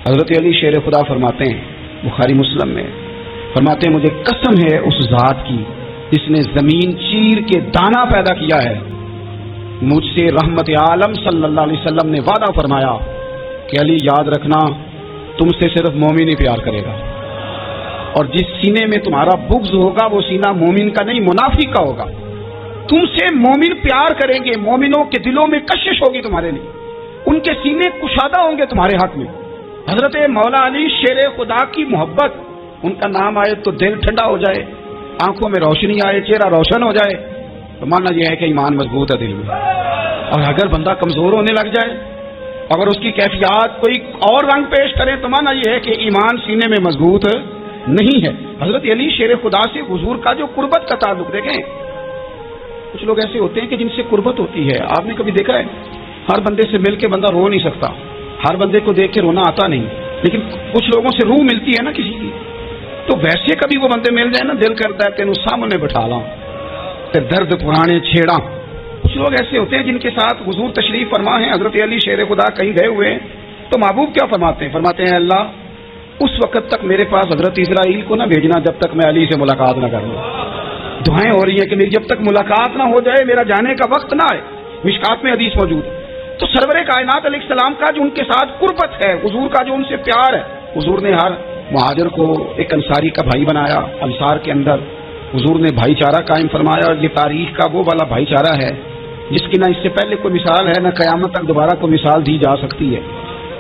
حضرت علی شیر خدا فرماتے ہیں بخاری مسلم میں، فرماتے ہیں مجھے قسم ہے اس ذات کی جس نے زمین چیر کے دانہ پیدا کیا ہے، مجھ سے رحمت عالم صلی اللہ علیہ وسلم نے وعدہ فرمایا کہ علی یاد رکھنا تم سے صرف مومن ہی پیار کرے گا، اور جس سینے میں تمہارا بغض ہوگا وہ سینہ مومن کا نہیں منافق کا ہوگا۔ تم سے مومن پیار کریں گے، مومنوں کے دلوں میں کشش ہوگی تمہارے لیے، ان کے سینے کشادہ ہوں گے تمہارے حق میں۔ حضرت مولا علی شیر خدا کی محبت، ان کا نام آئے تو دل ٹھنڈا ہو جائے، آنکھوں میں روشنی آئے، چہرہ روشن ہو جائے، تو ماننا یہ ہے کہ ایمان مضبوط ہے دل میں۔ اور اگر بندہ کمزور ہونے لگ جائے، اگر اس کی کیفیات کوئی اور رنگ پیش کرے، تو ماننا یہ ہے کہ ایمان سینے میں مضبوط نہیں ہے۔ حضرت علی شیر خدا سے حضور کا جو قربت کا تعلق، دیکھیں کچھ لوگ ایسے ہوتے ہیں کہ جن سے قربت ہوتی ہے، آپ نے کبھی دیکھا ہے ہر بندے سے مل کے بندہ رو نہیں سکتا، ہر بندے کو دیکھ کے رونا آتا نہیں، لیکن کچھ لوگوں سے روح ملتی ہے نا کسی کی، تو ویسے کبھی وہ بندے مل جائے نا، دل کرتا ہے تینوں سامنے بٹھا لاؤں تے درد پرانے چھیڑا۔ کچھ لوگ ایسے ہوتے ہیں جن کے ساتھ حضور تشریف فرما ہے، حضرت علی شیر خدا کہیں گئے ہوئے ہیں، تو محبوب کیا فرماتے ہیں؟ فرماتے ہیں اللہ اس وقت تک میرے پاس حضرت اسرائیل کو نہ بھیجنا جب تک میں علی سے ملاقات نہ کر لوں۔ دعائیں ہو رہی ہیں کہ میری جب تک ملاقات نہ ہو جائے، میرا جانے کا وقت نہ آئے۔ مشکات میں حدیث موجود ہے۔ تو سرور کائنات علیہ السلام کا جو ان کے ساتھ قربت ہے، حضور کا جو ان سے پیار ہے، حضور نے ہر مہاجر کو ایک انصاری کا بھائی بنایا، انصار کے اندر حضور نے بھائی چارہ قائم فرمایا، اور یہ تاریخ کا وہ والا بھائی چارہ ہے جس کی نہ اس سے پہلے کوئی مثال ہے، نہ قیامت تک دوبارہ کوئی مثال دی جا سکتی ہے۔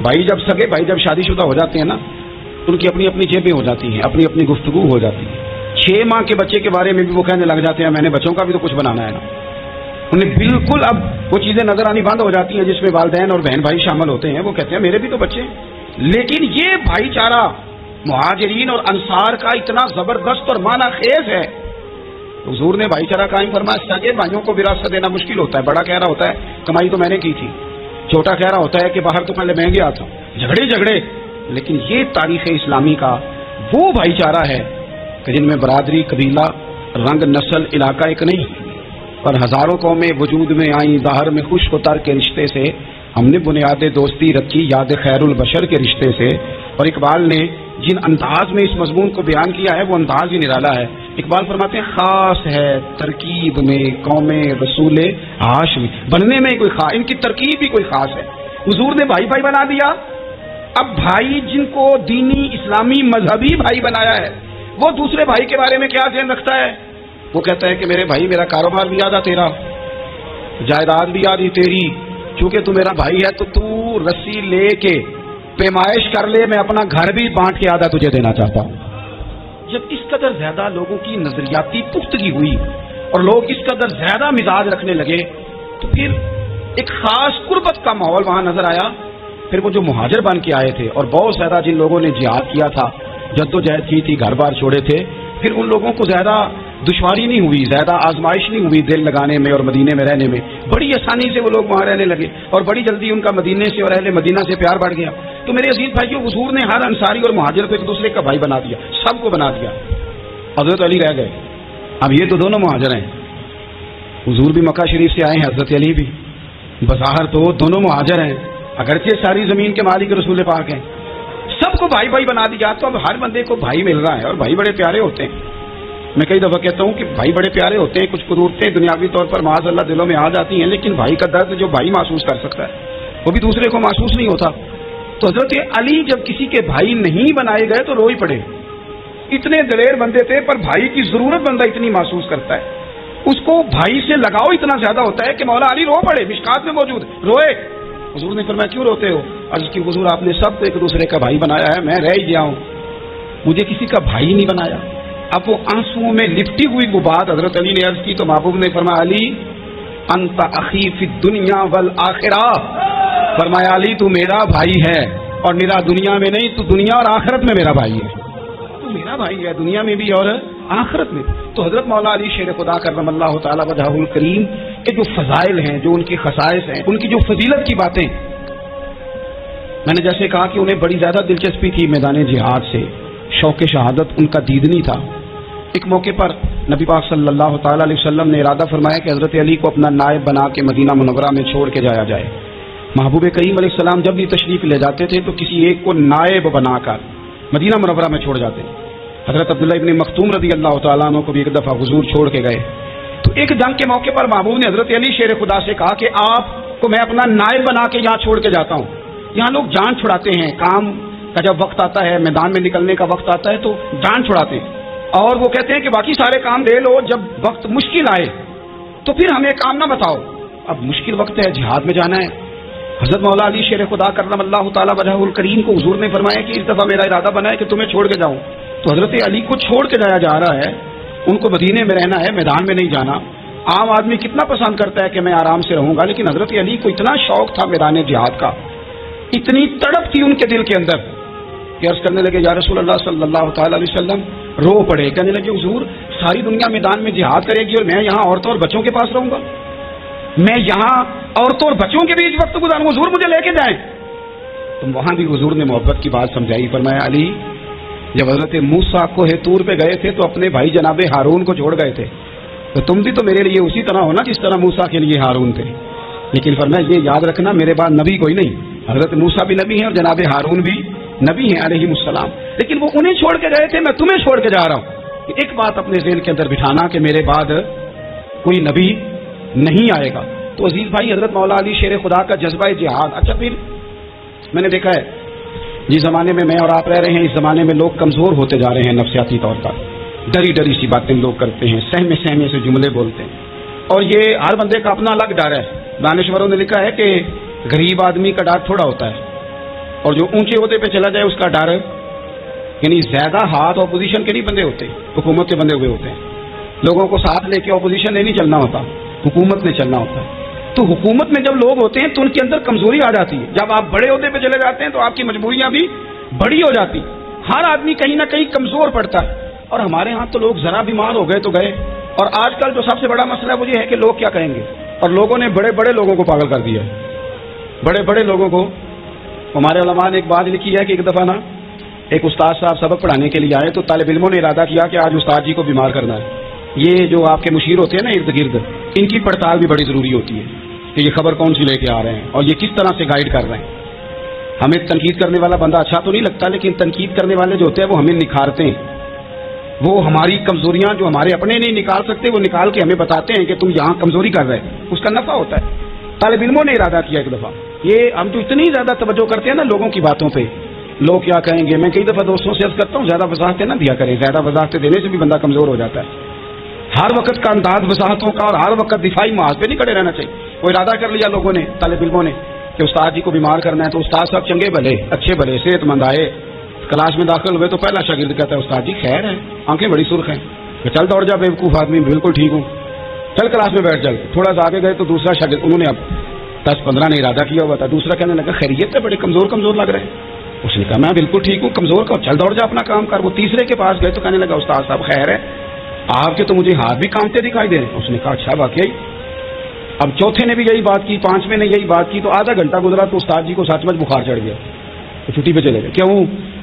بھائی جب سگے بھائی جب شادی شدہ ہو جاتے ہیں نا، ان کی اپنی اپنی جیبیں ہو جاتی ہیں، اپنی اپنی گفتگو ہو جاتی ہے۔ 6 ماہ کے بچے کے بارے میں بھی وہ کہنے لگ جاتے ہیں میں نے بچوں کا بھی تو کچھ بنانا ہے نا، انہیں بالکل اب وہ چیزیں نظر آنی بند ہو جاتی ہیں جس میں والدین اور بہن بھائی شامل ہوتے ہیں، وہ کہتے ہیں میرے بھی تو بچے ہیں۔ لیکن یہ بھائی چارہ مہاجرین اور انصار کا اتنا زبردست اور معنی خیز ہے، حضور نے بھائی چارہ قائم فرمایا۔ سگے بھائیوں کو وراثت دینا مشکل ہوتا ہے، بڑا کہہ رہا ہوتا ہے کمائی تو میں نے کی تھی، چھوٹا کہہ رہا ہوتا ہے کہ باہر تو پہلے میں گیا تھا، جھگڑے، لیکن یہ تاریخ اسلامی کا وہ بھائی چارہ ہے کہ جن میں برادری، قبیلہ، رنگ، نسل، علاقہ ایک نہیں، اور ہزاروں قومیں وجود میں آئیں ظاہر میں خوش و تر کے رشتے سے، ہم نے بنیاد دوستی رکھی یاد خیر البشر کے رشتے سے۔ اور اقبال نے جن انداز میں اس مضمون کو بیان کیا ہے وہ انداز ہی نرالا ہے۔ اقبال فرماتے ہیں خاص ہے ترکیب میں قوم رسول ہاشمی، بننے میں کوئی خاص، ان کی ترکیب بھی کوئی خاص ہے۔ حضور نے بھائی بھائی بنا دیا۔ اب بھائی جن کو دینی اسلامی مذہبی بھائی بنایا ہے، وہ دوسرے بھائی کے بارے میں کیا ذہن رکھتا ہے؟ وہ کہتا ہے کہ میرے بھائی میرا کاروبار بھی آدھا تیرا، جائیداد بھی آدھی تیری، چونکہ تو میرا بھائی ہے تو رسی لے کے پیمائش کر لے، میں اپنا گھر بھی بانٹ کے آدھا تجھے دینا چاہتا ہوں۔ جب اس قدر زیادہ لوگوں کی نظریاتی پختگی ہوئی اور لوگ اس قدر زیادہ مزاج رکھنے لگے، تو پھر ایک خاص قربت کا ماحول وہاں نظر آیا۔ پھر وہ جو مہاجر بن کے آئے تھے اور بہت زیادہ جن لوگوں نے جہاد کیا تھا، جدوجہد کی تھی، گھر بار چھوڑے تھے، پھر ان لوگوں کو زیادہ دشواری نہیں ہوئی، زیادہ آزمائش نہیں ہوئی دل لگانے میں اور مدینے میں رہنے میں، بڑی آسانی سے وہ لوگ وہاں رہنے لگے اور بڑی جلدی ان کا مدینے سے اور اہل مدینہ سے پیار بڑھ گیا۔ تو میرے عزیز بھائیو، حضور نے ہر انصاری اور مہاجر کو ایک دوسرے کا بھائی بنا دیا، سب کو بنا دیا۔ حضرت علی رہ گئے، اب یہ تو دونوں مہاجر ہیں، حضور بھی مکہ شریف سے آئے ہیں، حضرت علی بھی، بظاہر تو دونوں مہاجر ہیں، اگرچہ ساری زمین کے مالک رسول پاک ہیں، سب کو بھائی بھائی بنا دیا۔ تو اب ہر بندے کو بھائی مل رہا ہے، اور بھائی بڑے پیارے ہوتے ہیں۔ میں کئی دفعہ کہتا ہوں کہ بھائی بڑے پیارے ہوتے ہیں، کچھ قدرتیں دنیاوی طور پر معاذ اللہ دلوں میں آ جاتی ہیں، لیکن بھائی کا درد جو بھائی محسوس کر سکتا ہے وہ بھی دوسرے کو محسوس نہیں ہوتا۔ تو حضرت علی جب کسی کے بھائی نہیں بنائے گئے تو رو ہی پڑے، اتنے دلیر بندے تھے، پر بھائی کی ضرورت بندہ اتنی محسوس کرتا ہے، اس کو بھائی سے لگاؤ اتنا زیادہ ہوتا ہے کہ مولا علی رو پڑے، مشکات میں موجود روئے۔ حضور نے فرمایا کیوں روتے ہو؟ عرض کی حضور آپ نے سب کو ایک دوسرے کا بھائی بنایا ہے، میں رہ ہی گیا ہوں، مجھے کسی کا بھائی نہیں بنایا۔ اب وہ آنسوؤں میں لپٹی ہوئی وہ بات حضرت علی نے عرض کی تو محبوب نے فرمایا علی انت اخی فی الدنیا والآخرہ، فرمایا علی تو میرا بھائی ہے، اور میرا دنیا میں نہیں، تو دنیا اور آخرت میں میرا بھائی ہے، تو میرا بھائی ہے دنیا میں بھی اور آخرت میں۔ تو حضرت مولا علی شیر خدا کرم اللہ تعالی وجہہ الکریم کے جو فضائل ہیں، جو ان کی خصائص ہیں، ان کی جو فضیلت کی باتیں، میں نے جیسے کہا کہ انہیں بڑی زیادہ دلچسپی تھی میدان جہاد سے، شوق شہادت ان کا دیدنی تھا۔ ایک موقع پر نبی پاک صلی اللہ تعالی علیہ وسلم نے ارادہ فرمایا کہ حضرت علی کو اپنا نائب بنا کے مدینہ منورہ میں چھوڑ کے جایا جائے۔ محبوب کریم علیہ السلام جب بھی تشریف لے جاتے تھے تو کسی ایک کو نائب بنا کر مدینہ منورہ میں چھوڑ جاتے. حضرت عبداللہ ابن مختوم رضی اللہ تعالیٰ عنہ کو بھی ایک دفعہ حضور چھوڑ کے گئے تو ایک جنگ کے موقع پر محبوب نے حضرت علی شیر خدا سے کہا کہ آپ کو میں اپنا نائب بنا کے یہاں چھوڑ کے جاتا ہوں. یہاں لوگ جان چھڑاتے ہیں، کام کا جب وقت آتا ہے، میدان میں نکلنے کا وقت آتا ہے تو جان چھڑاتے ہیں، اور وہ کہتے ہیں کہ باقی سارے کام لے لو، جب وقت مشکل آئے تو پھر ہمیں کام نہ بتاؤ. اب مشکل وقت ہے، جہاد میں جانا ہے. حضرت مولا علی شیر خدا کرم اللہ تعالیٰ وجہہ الکریم کو حضور نے فرمایا کہ اس دفعہ میرا ارادہ بنا ہے کہ تمہیں چھوڑ کے جاؤں. تو حضرت علی کو چھوڑ کے جایا جا رہا ہے، ان کو مدینے میں رہنا ہے، میدان میں نہیں جانا. عام آدمی کتنا پسند کرتا ہے کہ میں آرام سے رہوں گا، لیکن حضرت علی کو اتنا شوق تھا میدان جہاد کا، اتنی تڑپ تھی ان کے دل کے اندر کہ عرض کرنے لگے یا رسول اللہ صلی اللہ تعالی علیہ وسلم، رو پڑے، کہنے لگے حضور ساری دنیا میدان میں جہاد کرے گی اور میں یہاں عورتوں اور بچوں کے پاس رہوں گا، میں یہاں عورتوں اور بچوں کے بیچ وقت گزاروں، حضور مجھے لے کے جائیں. تو وہاں بھی حضور نے محبت کی بات سمجھائی. فرمایا علی جب حضرت موسیٰ کوہ طور پہ گئے تھے تو اپنے بھائی جناب ہارون کو چھوڑ گئے تھے، تو تم بھی تو میرے لیے اسی طرح ہونا جس طرح موسیٰ کے لیے ہارون تھے. لیکن فرمایا یہ یاد رکھنا میرے بعد نبی کوئی نہیں، حضرت موسیٰ بھی نبی ہیں اور جناب ہارون بھی نبی ہیں علیہ السلام، لیکن وہ انہیں چھوڑ کے گئے تھے، میں تمہیں چھوڑ کے جا رہا ہوں. ایک بات اپنے ذہن کے اندر بٹھانا کہ میرے بعد کوئی نبی نہیں آئے گا. تو عزیز بھائی حضرت مولا علی شیر خدا کا جذبہ جہاد. اچھا پھر میں نے دیکھا ہے جس زمانے میں میں اور آپ رہ رہے ہیں، اس زمانے میں لوگ کمزور ہوتے جا رہے ہیں نفسیاتی طور پر، ڈری ڈری سی باتیں لوگ کرتے ہیں، سہمے سہمے سے جملے بولتے ہیں، اور یہ ہر بندے کا اپنا الگ ڈر ہے. دانشوروں نے لکھا ہے کہ غریب آدمی کا ڈر تھوڑا ہوتا ہے اور جو اونچے عہدے پہ چلا جائے اس کا ڈر، یعنی زیادہ ہاتھ اپوزیشن کے نہیں بندے ہوتے، حکومت کے بندے ہوئے ہوتے ہیں. لوگوں کو ساتھ لے کے اپوزیشن نے نہیں چلنا ہوتا، حکومت نے چلنا ہوتا ہے. تو حکومت میں جب لوگ ہوتے ہیں تو ان کے اندر کمزوری آ جاتی ہے. جب آپ بڑے عہدے پہ چلے جاتے ہیں تو آپ کی مجبوریاں بھی بڑی ہو جاتی. ہر آدمی کہیں نہ کہیں کمزور پڑتا ہے. اور ہمارے ہاں تو لوگ ذرا بیمار ہو گئے تو گئے. اور آج کل جو سب سے بڑا مسئلہ وہ یہ ہے کہ لوگ کیا کہیں گے، اور لوگوں نے بڑے بڑے لوگوں کو پاگل کر دیا ہے. بڑے بڑے لوگوں کو، ہمارے علماء نے ایک بات لکھی ہے کہ ایک دفعہ نا ایک استاد صاحب سبق پڑھانے کے لیے آئے تو طالب علموں نے ارادہ کیا کہ آج استاد جی کو بیمار کرنا ہے. یہ جو آپ کے مشیر ہوتے ہیں نا ارد گرد، ان کی پڑتال بھی بڑی ضروری ہوتی ہے کہ یہ خبر کون سی لے کے آ رہے ہیں اور یہ کس طرح سے گائیڈ کر رہے ہیں. ہمیں تنقید کرنے والا بندہ اچھا تو نہیں لگتا، لیکن تنقید کرنے والے جو ہوتے ہیں وہ ہمیں نکھارتے ہیں، وہ ہماری کمزوریاں جو ہمارے اپنے نہیں نکال سکتے وہ نکال کے ہمیں بتاتے ہیں کہ تم یہاں کمزوری کر رہے، اس کا نفع ہوتا ہے. طالب علموں نے ارادہ کیا ایک دفعہ، یہ ہم تو اتنی زیادہ توجہ کرتے ہیں نا لوگوں کی باتوں پہ، لوگ کیا کہیں گے. میں کئی دفعہ دوستوں سے عرض کرتا ہوں زیادہ وضاحتیں نہ دیا کریں، زیادہ وضاحتیں دینے سے بھی بندہ کمزور ہو جاتا ہے. ہر وقت کا انداز وضاحتوں کا اور ہر وقت دفاعی محاذ پہ نہیں کھڑے رہنا چاہیے. وہ ارادہ کر لیا لوگوں نے، طالب علموں نے، کہ استاد جی کو بیمار کرنا ہے. تو استاد صاحب چنگے بھلے اچھے بھلے صحت مند آئے، کلاس میں داخل ہوئے تو پہلا شاگرد کہتا ہے استاد جی خیر ہے، آنکھیں بڑی سرخ ہیں. کہ چل دوڑ جا بیوقوف آدمی، بالکل ٹھیک ہوں، چل کلاس میں بیٹھ. چل تھوڑا سا آگے گئے تو دوسرا شاگرد، انہوں نے اب 10-15 نے ارادہ کیا ہوا تھا، دوسرا کہنے لگا خیریت ہے، بڑے کمزور کمزور لگ رہے ہیں. اس نے کہا میں بالکل ٹھیک ہوں، کمزور کا چل دوڑ جا اپنا کام کر. وہ تیسرے کے پاس گئے تو کہنے لگا استاد صاحب خیر ہے، آپ کے تو مجھے ہاتھ بھی کانپتے دکھائی دے رہے ہیں. اس نے کہا اچھا واقعی. اب چوتھے نے بھی یہی بات کی، پانچویں نے یہی بات کی. تو آدھا گھنٹہ گزرا تو استاد جی کو سچ مچ بخار چڑھ گیا، تو چھٹی پہ چلے گئے. کیوں؟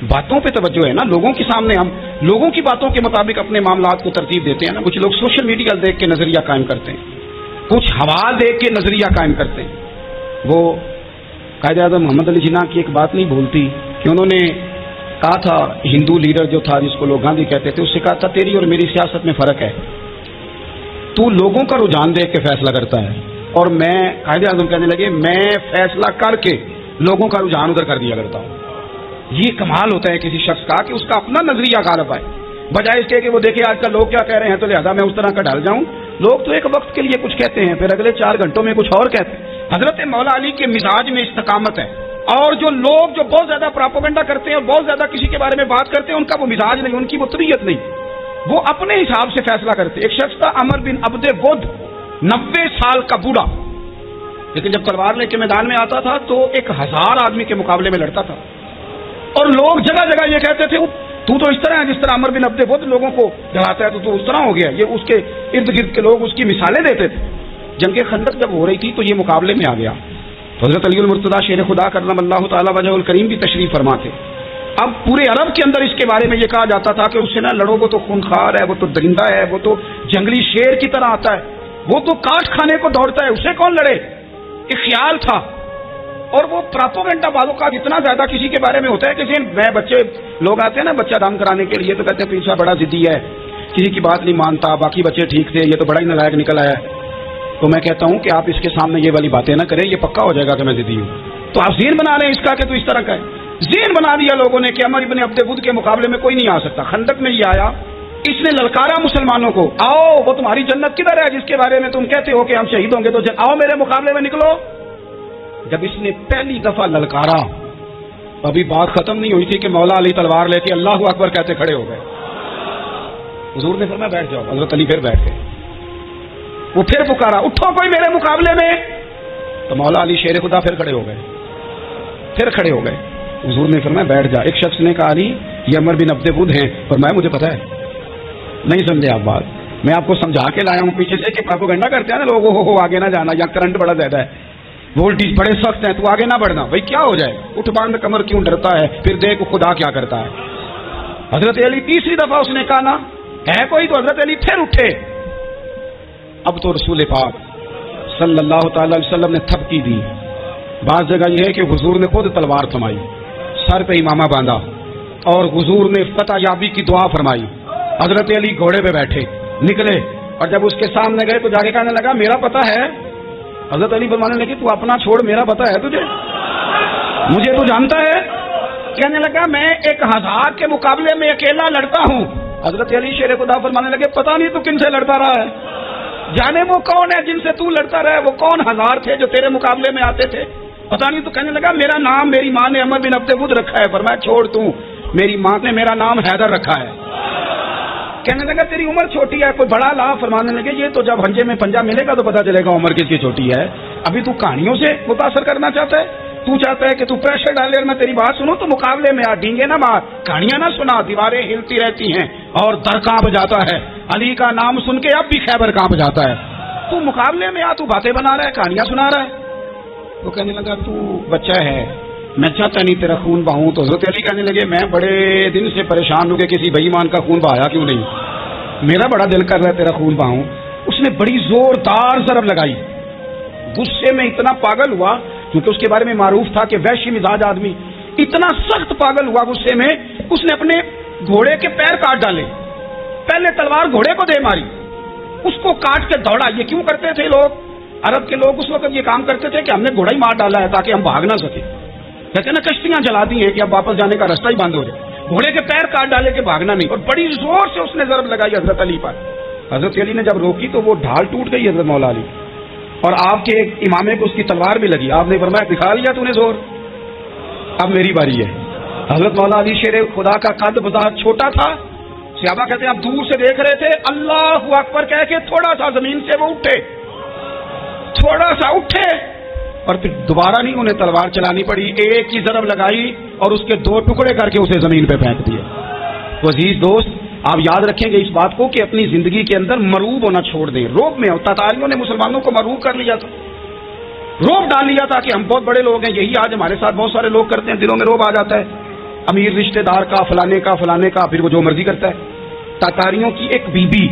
باتوں پہ توجہ ہے نا، لوگوں کے سامنے ہم لوگوں کی باتوں کے مطابق اپنے معاملات کو ترتیب دیتے ہیں نا. کچھ لوگ سوشل میڈیا دیکھ کے نظریہ قائم کرتے ہیں، کچھ ہوا دیکھ کے نظریہ قائم کرتے ہیں. وہ قائد اعظم محمد علی جناح کی ایک بات نہیں بھولتی کہ انہوں نے کہا تھا، ہندو لیڈر جو تھا جس کو لوگ گاندھی کہتے تھے، اس سے کہا تھا تیری اور میری سیاست میں فرق ہے، تو لوگوں کا رجحان دیکھ کے فیصلہ کرتا ہے اور میں، قائد اعظم کہنے لگے، میں فیصلہ کر کے لوگوں کا رجحان ادھر کر دیا کرتا ہوں. یہ کمال ہوتا ہے کسی شخص کا کہ اس کا اپنا نظریہ غالب آئے، بجائے اس کے کہ وہ دیکھے آج کل لوگ کیا کہہ رہے ہیں تو لہذا میں اس طرح کا ڈھل جاؤں. لوگ تو ایک وقت کے لیے کچھ کہتے ہیں، پھر اگلے 4 گھنٹوں میں کچھ اور کہتے ہیں. حضرت مولا علی کے مزاج میں استقامت ہے. اور جو لوگ جو بہت زیادہ پراپوگنڈا کرتے ہیں اور بہت زیادہ کسی کے بارے میں بات کرتے ہیں، ان کا وہ مزاج نہیں، ان کی وہ طبیعت نہیں، وہ اپنے حساب سے فیصلہ کرتے. ایک شخص تھا عمر بن عبد ود، 90 سال کا بوڑھا، لیکن جب تلوار لے کے میدان میں آتا تھا تو 1000 آدمی کے مقابلے میں لڑتا تھا. اور لوگ جگہ جگہ یہ کہتے تھے تو اس طرح ہے جس طرح عمر بن عبد ود لوگوں کو ڈراتا ہے تو اس طرح ہو گیا. یہ اس کے ارد گرد کے لوگ اس کی مثالیں دیتے تھے. جنگ خندق جب ہو رہی تھی تو یہ مقابلے میں آ گیا. حضرت علی المرتضیٰ شیر خدا کرم اللہ تعالی وجہ الکریم بھی تشریف فرما تھے. اب پورے عرب کے اندر اس کے بارے میں یہ کہا جاتا تھا کہ اس سے نہ لڑو، وہ تو خونخوار ہے، وہ تو درندہ ہے، وہ تو جنگلی شیر کی طرح آتا ہے، وہ تو کاٹ کھانے کو دوڑتا ہے، اسے کون لڑے. ایک خیال تھا اور وہ پراپوگنڈا بعضوں کا اتنا زیادہ کسی کے بارے میں ہوتا ہے کہ میں بچے لوگ آتے ہیں نا بچہ دم کرانے کے لیے، تو کہتے ہیں پیچھا بڑا ضدی ہے، کسی کی بات نہیں مانتا، باقی بچے ٹھیک تھے، یہ تو بڑا ہی نالائق نکل آیا ہے۔ تو میں کہتا ہوں کہ آپ اس کے سامنے یہ والی باتیں نہ کریں، یہ پکا ہو جائے گا کہ میں ضدی ہوں۔ تو آپ ذہن بنا رہے ہیں اس کا کہ تو اس طرح کا ہے، ذہن بنا دیا لوگوں نے کہ عمر ابن عبد ود کے مقابلے میں کوئی نہیں آ سکتا۔ خندق میں یہ آیا، اس نے للکارا مسلمانوں کو، آؤ وہ تمہاری جنت کدھر ہے جس کے بارے میں تم کہتے ہو کہ ہم شہید ہوں گے، تو آؤ میرے مقابلے میں نکلو۔ جب اس نے پہلی دفعہ للکارا، ابھی بات ختم نہیں ہوئی تھی کہ مولا علی تلوار لے کے اللہ اکبر کہتے کھڑے ہو گئے۔ حضور نے فرمایا بیٹھ جاؤ، حضرت علی پھر بیٹھ گئے۔ وہ پھر پکارا اٹھو کوئی میرے مقابلے میں، تو مولا علی شیر خدا پھر کھڑے ہو گئے، پھر کھڑے ہو گئے۔ حضور نے فرمایا بیٹھ جا۔ ایک شخص نے کہا علی یہ عمر بن عبد ود ہیں، فرمایا مجھے پتا ہے۔ نہیں سمجھے آپ بات، میں آپ کو سمجھا کے لایا ہوں پیچھے سے کہ پروپیگنڈا کرتے ہیں نا لوگ، ہو آگے نہ جانا، یا کرنٹ بڑا زیادہ ہے، وولٹیج بڑے سخت ہیں، تو آگے نہ بڑھنا۔ بھائی کیا ہو جائے، اٹھ باندھ کمر کیوں ڈرتا ہے، پھر دیکھ خدا کیا کرتا ہے۔ حضرت علی تیسری دفعہ اس نے کہا نا ہے کوئی، تو حضرت علی پھر اٹھے۔ اب تو رسول پاک صلی اللہ تعالی علیہ وسلم نے تھپکی دی۔ بعض جگہ یہ ہے کہ حضور نے خود تلوار تھمائی، سر پہ امامہ باندھا، اور حضور نے فتح یابی کی دعا فرمائی۔ حضرت علی گھوڑے پہ بیٹھے نکلے، اور جب اس کے سامنے گئے تو جا کے کہنے لگا میرا پتہ ہے۔ حضرت علی فرمانے لگے تو اپنا چھوڑ، میرا پتہ ہے تجھے، مجھے تو جانتا ہے۔ کہنے لگا میں 1000 کے مقابلے میں اکیلا لڑتا ہوں۔ حضرت علی شیر خدا فرمانے لگے پتہ نہیں تو کن سے لڑتا رہا ہے، جانے وہ کون ہے جن سے تو لڑتا رہا ہے، وہ کون 1000 تھے جو تیرے مقابلے میں آتے تھے، پتہ نہیں۔ تو کہنے لگا میرا نام میری ماں نے عمر بن عبد ود رکھا ہے۔ فرمایا چھوڑ تو، میری ماں نے میرا نام حیدر رکھا ہے۔ کہنے لگا تیری عمر چھوٹی ہے، کوئی بڑا لا۔ فرمانے لگے یہ تو جب ہنجے میں پنجہ ملے گا تو پتہ چلے گا عمر کس کی چھوٹی ہے، ابھی تو کہانیوں سے متاثر کرنا چاہتا ہے، تو چاہتا ہے کہ تو پریشر ڈالے اور میں تیری بات سنوں، تو مقابلے میں آ، ڈینگے نہ مار، کہانیاں نہ سنا، دیواریں ہلتی رہتی ہیں اور در کانپ جاتا ہے، علی کا نام سن کے اب بھی خیبر کانپ جاتا ہے، تو مقابلے میں آ، تو باتیں بنا رہا ہے، کہانیاں سنا رہا ہے۔ تو کہنے لگا تو بچہ ہے، میں چاہتا نہیں تیرا خون بہاؤں۔ تو حضرت علی کہنے لگے میں بڑے دن سے پریشان ہوں کہ کسی بے ایمان کا خون بہایا کیوں نہیں، میرا بڑا دل کر رہا ہے تیرا خون بہاؤں۔ اس نے بڑی زوردار ضرب لگائی، غصے میں اتنا پاگل ہوا، کیونکہ اس کے بارے میں معروف تھا کہ وحشی مزاج آدمی، اتنا سخت پاگل ہوا غصے میں، اس نے اپنے گھوڑے کے پیر کاٹ ڈالے، پہلے تلوار گھوڑے کو دے ماری، اس کو کاٹ کے دوڑا۔ یہ کیوں کرتے تھے لوگ، عرب کے لوگ اس وقت یہ کام کرتے تھے کہ ہم نے گھوڑا ہی مار ڈالا ہے تاکہ ہم بھاگ نہ سکے، کہتے ہیں نا کشتیاں جلا دی ہیں کہ اب واپس جانے کا راستہ ہی بند ہو جائے، گھوڑے کے پیر کاٹ ڈالے کہ بھاگنا نہیں، اور بڑی زور سے اس نے ضرب لگائی حضرت علی پر۔ حضرت علی نے جب روکی تو وہ ڈھال ٹوٹ گئی حضرت مولا علی، اور آپ کے امامے کو اس کی تلوار بھی لگی۔ آپ نے فرمایا دکھا لیا تو نے زور، اب میری باری ہے۔ حضرت مولا علی شیر خدا کا قد بذات چھوٹا تھا، صحابہ کہتے ہیں آپ دور سے دیکھ رہے تھے، اللہ اکبر کہہ کے تھوڑا سا زمین سے وہ اٹھے، تھوڑا سا اٹھے، اور پھر دوبارہ نہیں انہیں تلوار چلانی پڑی، ایک ہی ضرب لگائی اور اس کے 2 ٹکڑے کر کے اسے زمین پہ پھینک دیے۔ تو عزیز دوست آپ یاد رکھیں گے اس بات کو کہ اپنی زندگی کے اندر مرعوب ہونا چھوڑ دیں۔ روب میں تاتاریوں نے مسلمانوں کو مرعوب کر لیا تھا، روب ڈال لیا تھا کہ ہم بہت بڑے لوگ ہیں، یہی آج ہمارے ساتھ بہت سارے لوگ کرتے ہیں، دلوں میں روب آ جاتا ہے، امیر رشتہ دار کا، فلانے کا فلانے کا، پھر وہ جو مرضی کرتا ہے۔ تاتاریوں کی ایک بی بی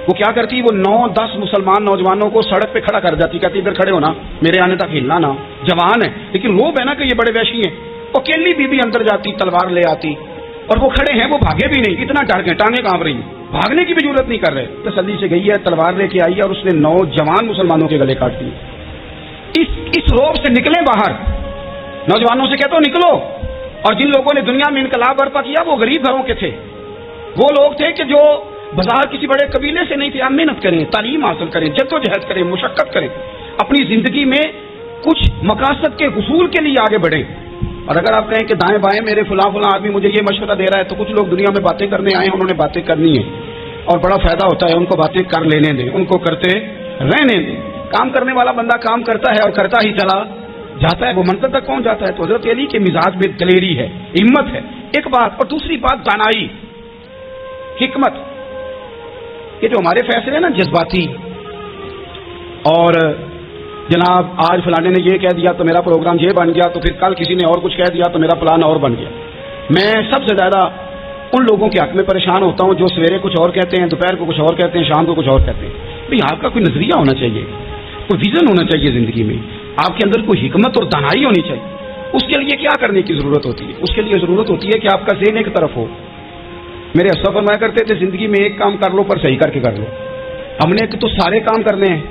وہ کیا کرتی، وہ 9-10 مسلمان نوجوانوں کو سڑک پہ کھڑا کر جاتی، کہتی ادھر کھڑے ہونا، میرے آنے تک ہلنا نہ، جوان ہے لیکن روب ہے نا کہ یہ بڑے وحشی ہیں۔ اکیلی بی بی اندر جاتی، تلوار لے آتی، اور وہ کھڑے ہیں، وہ بھاگے بھی نہیں، اتنا ڈر گئے، ٹانگیں کانپ رہی ہیں، بھاگنے کی بھی ضرورت نہیں کر رہے، تسلی سے گئی ہے، تلوار لے کے آئی ہے، اور اس نے 9 جوان مسلمانوں کے گلے کاٹ دیے۔ اس روب سے نکلیں باہر، نوجوانوں سے کہتا ہوں نکلو۔ اور جن لوگوں نے دنیا میں انقلاب برپا کیا وہ غریب گھروں کے تھے، وہ لوگ تھے کہ جو بازار کسی بڑے قبیلے سے نہیں تھے، آپ محنت کریں، تعلیم حاصل کریں، جدوجہد کریں، مشقت کریں، اپنی زندگی میں کچھ مقاصد کے حصول کے لیے آگے بڑھیں۔ اور اگر آپ کہیں کہ دائیں بائیں میرے فلاں آدمی مجھے یہ مشورہ دے رہا ہے، تو کچھ لوگ دنیا میں باتیں کرنے آئے ہیں، انہوں نے باتیں کرنی ہے اور بڑا فائدہ ہوتا ہے، ان کو باتیں کر لینے دیں، ان کو کرتے رہنے دیں۔ کام کرنے والا بندہ کام کرتا ہے اور کرتا ہی چلا جاتا ہے، وہ منزل تک پہنچ جاتا ہے۔ تو حضرت علی کے مزاج میں دلیری ہے، ہمت ہے، ایک بات، اور دوسری بات دانائی، حکمت۔ یہ جو ہمارے فیصلے ہیں نا جذباتی، اور جناب آج فلانے نے یہ کہہ دیا تو میرا پروگرام یہ بن گیا، تو پھر کل کسی نے اور کچھ کہہ دیا تو میرا پلان اور بن گیا۔ میں سب سے زیادہ ان لوگوں کے حق میں پریشان ہوتا ہوں جو سویرے کچھ اور کہتے ہیں، دوپہر کو کچھ اور کہتے ہیں، شام کو کچھ اور کہتے ہیں۔ بھئی آپ کا کوئی نظریہ ہونا چاہیے، کوئی ویژن ہونا چاہیے زندگی میں، آپ کے اندر کوئی حکمت اور دانائی ہونی چاہیے. اس کے لیے کیا کرنے کی ضرورت ہوتی ہے؟ اس کے لیے ضرورت ہوتی ہے کہ آپ کا ذہن ایک طرف ہو. میرے اسلاف فرمایا کرتے تھے زندگی میں ایک کام کر لو پر صحیح کر کے کر لو. ہم نے تو سارے کام کرنے ہیں.